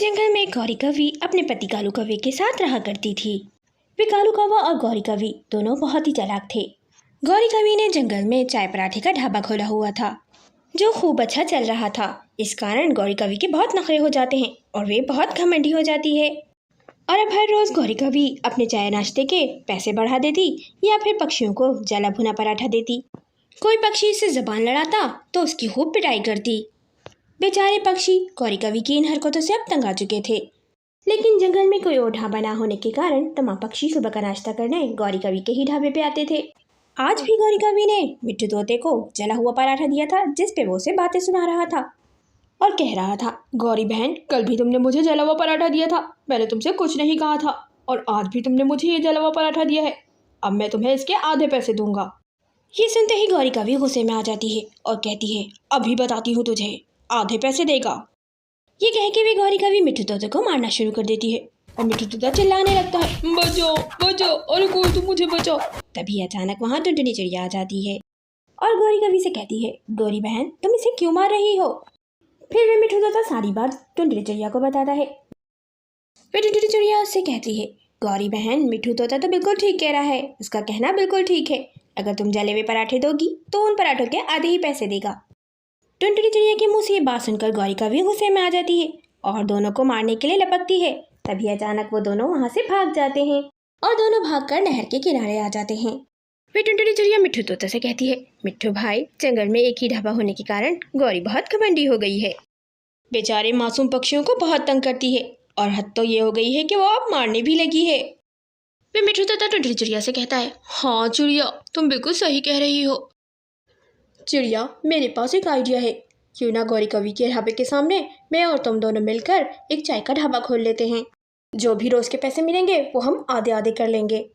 जंगल में गौरी कौवी अपने पति कालू कौवे के साथ रहा करती थी। वे कालू कौवा और गौरी कौवी दोनों बहुत ही चालाक थे। गौरी कौवी ने जंगल में चाय पराठे का ढाबा खोला हुआ था जो खूब अच्छा चल रहा था। इस कारण गौरी कौवी के बहुत नखरे हो जाते हैं और वे बहुत घमंडी हो जाती है। और अब हर रोज़ गौरी कौवी अपने चाय नाश्ते के पैसे बढ़ा देती या फिर पक्षियों को जला भुना पराठा देती। कोई पक्षी इससे ज़बान लड़ाता तो उसकी खूब पिटाई करती। बेचारे पक्षी गौरी कौवी की इन हरकतों से अब तंग आ चुके थे। लेकिन जंगल में कोई और ढाबा ना होने के कारण तमाम पक्षी सुबह का नाश्ता करने गौरी कौवी के ही ढाबे पे आते थे। आज भी गौरी कौवी ने मिट्ठू तोते को जला हुआ पराठा दिया था जिस पे वो उसे बातें सुना रहा था और कह रहा था, गौरी बहन, कल भी तुमने मुझे जला हुआ पराठा दिया था। मैंने तुमसे कुछ नहीं कहा था और आज भी तुमने मुझे ये जला हुआ पराठा दिया है। अब मैं तुम्हें इसके आधे पैसे दूंगा। ये सुनते ही गौरी कौवी गुस्से में आ जाती है और कहती है, अभी बताती हूँ तुझे, आधे पैसे देगा। ये कह के वे गौरी कौवी मिट्ठू तोते को मारना शुरू कर देती है और मिट्ठू तोता चिल्लाने लगता है, बचाओ बचाओ, अरे कोई तो मुझे बचाओ। तभी अचानक वहाँ टुनटुनी चिड़िया आ जाती है और गौरी कौवी से कहती है, गौरी बहन, तुम इसे क्यों मार रही हो। फिर वे मिट्ठू तोता सारी बात टुनटुनी चिड़िया को बताता है। फिर टुनटुनी चिड़िया उससे कहती है, गौरी बहन, मिट्ठू तोता तो बिल्कुल ठीक कह रहा है, उसका कहना बिल्कुल ठीक है। अगर तुम जले हुए पराठे दोगी तो उन पराठों के आधे ही पैसे देगा। टुनटुनी चिड़िया के मुंह से ये बात सुनकर गौरी कौवी गुस्से में आ जाती है और दोनों को मारने के लिए लपकती है। तभी अचानक वो दोनों वहां से भाग जाते हैं और दोनों भागकर नहर के किनारे आ जाते हैं। फिर टुनटुनी चिड़िया मिट्ठू तोते से कहती है, मिट्ठू भाई, जंगल में एक ही ढाबा होने के कारण गौरी बहुत घमंडी हो गई है। बेचारे मासूम पक्षियों को बहुत तंग करती है और हद तो ये हो गई है कि वो अब मारने भी लगी है। फिर मिट्ठू तोता टुनटुनी चिड़िया से कहता है, हाँ चिड़िया, तुम बिल्कुल सही कह रही हो। चिड़िया, मेरे पास एक आइडिया है। क्यों ना गौरी कौवी के ढाबे के सामने मैं और तुम दोनों मिलकर एक चाय का ढाबा खोल लेते हैं। जो भी रोज के पैसे मिलेंगे वो हम आधे आधे कर लेंगे।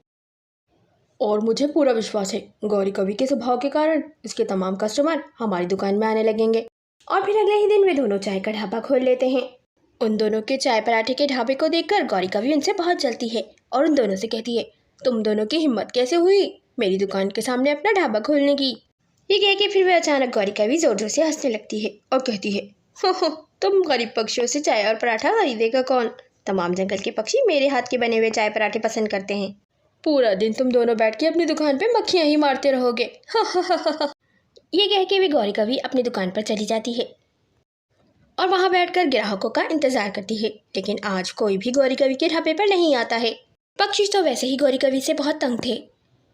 और मुझे पूरा विश्वास है गौरी कौवी के स्वभाव के कारण इसके तमाम कस्टमर हमारी दुकान में आने लगेंगे। और फिर अगले ही दिन वे दोनों चाय का ढाबा खोल लेते हैं। उन दोनों के चाय पराठे के ढाबे को देखकर गौरी कौवी उनसे बहुत जलती है और उन दोनों से कहती है, तुम दोनों की हिम्मत कैसे हुई मेरी दुकान के सामने अपना ढाबा खोलने की। ये कह के फिर वे अचानक गौरी कौवी जोर जोर से हंसने लगती है और कहती है, हो तुम गरीब पक्षियों से चाय और पराठा खरीदेगा कौन। तमाम जंगल के पक्षी मेरे हाथ के बने हुए चाय पराठे पसंद करते हैं। पूरा दिन तुम दोनों बैठ के अपनी दुकान पे मक्खियाँ ही मारते रहोगे। ये कह के वे गौरी कौवी अपनी दुकान पर चली जाती है और वहाँ बैठकर ग्राहकों का इंतजार करती है। लेकिन आज कोई भी गौरी कौवी के ढाबे पर नहीं आता है। पक्षी तो वैसे ही गौरी कौवी से बहुत तंग थे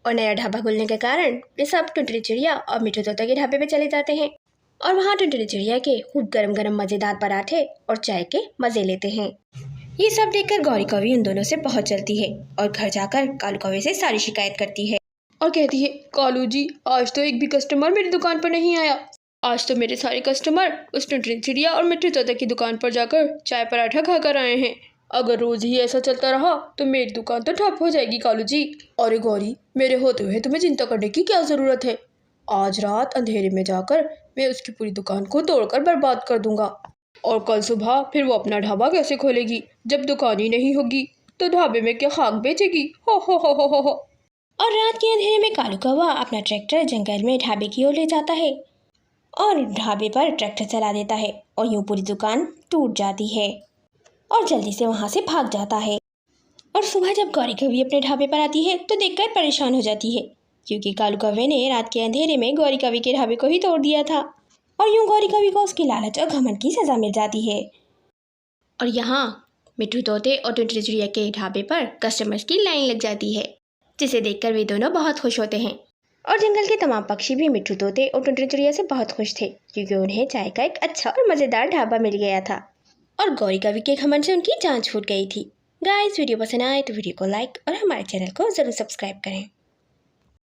और नया ढाबा खुलने के कारण वे सब टुनटुनी चिड़िया और मिट्ठू तोता के ढाबे पे चले जाते हैं और वहाँ टुनटुनी चिड़िया के खूब गरम गरम मज़ेदार पराठे और चाय के मज़े लेते हैं। ये सब देखकर गौरी कौवी उन दोनों से बहुत जलती है और घर जाकर कालू कौवे से सारी शिकायत करती है और कहती है, कालू जी, आज तो एक भी कस्टमर मेरी दुकान पर नहीं आया। आज तो मेरे सारे कस्टमर उस टुनटुनी चिड़िया और मिट्ठू तोता की दुकान पर जाकर चाय पराठा खाकर आए हैं। अगर रोज ही ऐसा चलता रहा तो मेरी दुकान तो ठप हो जाएगी कालू जी। अरे गौरी, मेरे होते हुए तुम्हें चिंता करने की क्या ज़रूरत है। आज रात अंधेरे में जाकर मैं उसकी पूरी दुकान को तोड़कर बर्बाद कर दूंगा और कल सुबह फिर वो अपना ढाबा कैसे खोलेगी जब दुकान ही नहीं होगी तो ढाबे में क्या खाक बेचेगी। हो। और रात के अंधेरे में कालू कौवा अपना ट्रैक्टर जंगल में ढाबे की ओर ले जाता है और ढाबे पर ट्रैक्टर चला देता है और यूँ पूरी दुकान टूट जाती है और जल्दी से वहाँ से भाग जाता है। और सुबह जब गौरी कौवी अपने ढाबे पर आती है तो देखकर परेशान हो जाती है क्योंकि कालू कौवे ने रात के अंधेरे में गौरी कौवी के ढाबे को ही तोड़ दिया था और यूँ गौरी कौवी को उसकी लालच और घमंड की सज़ा मिल जाती है। और यहाँ मिट्ठू तोते और टुनटुनी चिड़िया के ढाबे पर कस्टमर्स की लाइन लग जाती है जिसे देखकर वे दोनों बहुत खुश होते हैं। और जंगल के तमाम पक्षी भी मिट्ठू तोते और टुनटुनी चिड़िया से बहुत खुश थे क्योंकि उन्हें चाय का एक अच्छा और मज़ेदार ढाबा मिल गया था और गौरी कौवी के घमंड से उनकी जान छूट गई थी। गाइस, वीडियो पसंद आए तो वीडियो को लाइक और हमारे चैनल को ज़रूर सब्सक्राइब करें।